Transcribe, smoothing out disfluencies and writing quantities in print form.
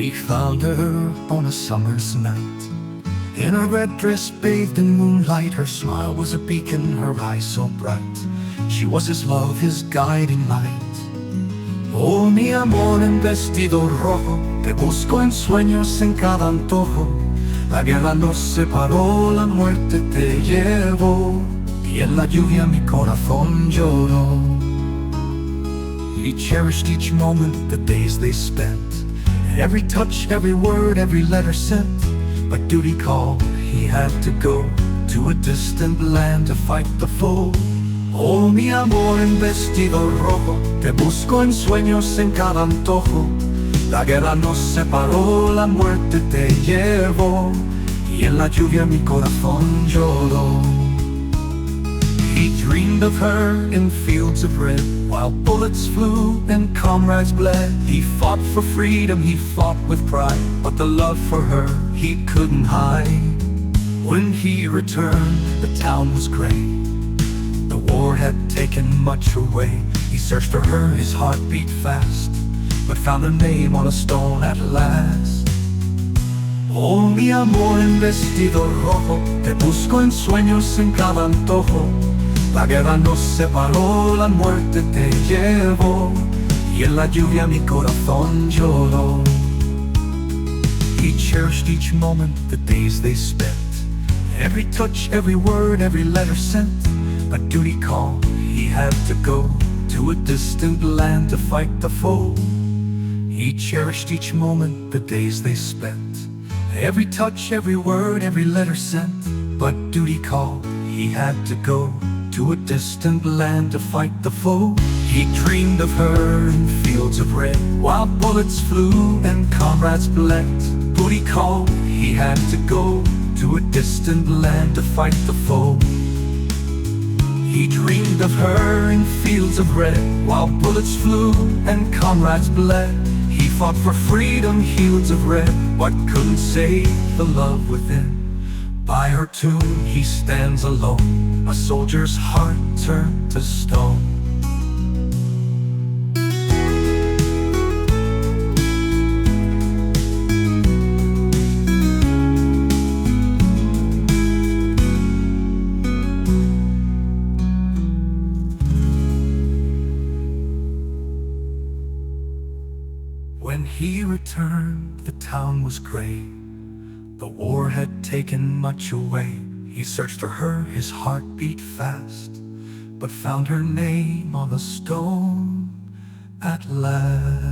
He found her on a summer's night, in a red dress bathed in moonlight. Her smile was a beacon, her eyes so bright. She was his love, his guiding light. Oh, mi amor en vestido rojo, te busco en sueños, en cada antojo. La guerra nos separó, la muerte te llevó, y en la lluvia mi corazón lloró. He cherished each moment, the days they spent, every touch, every word, every letter sent. But duty called, he had to go to a distant land to fight the foe. Oh, mi amor en vestido rojo, te busco en sueños, en cada antojo. La guerra nos separó, la muerte te llevó, y en la lluvia mi corazón lloró. He dreamed of her in fields of red, while bullets flew and comrades bled. He fought for freedom, he fought with pride, but the love for her he couldn't hide. When he returned, the town was gray. The war had taken much away. He searched for her, his heart beat fast, but found her name on a stone at last. Oh, mi amor en vestido rojo, te busco en sueños, en cada antojo. La guerra nos separó, la muerte te llevó, y en la lluvia mi corazón lloró. He cherished each moment, the days they spent, every touch, every word, every letter sent. But duty called, he had to go to a distant land to fight the foe. He cherished each moment, the days they spent, every touch, every word, every letter sent. But duty called, he had to go to a distant land to fight the foe. He dreamed of her in fields of red, while bullets flew and comrades bled. Duty called, he had to go to a distant land to fight the foe. He dreamed of her in fields of red, while bullets flew and comrades bled. He fought for freedom, fields of red, but couldn't save the love within. By her tomb he stands alone, a soldier's heart turned to stone. When he returned, the town was gray. The war had taken much away. He searched for her, his heart beat fast, but found her name on the stone at last.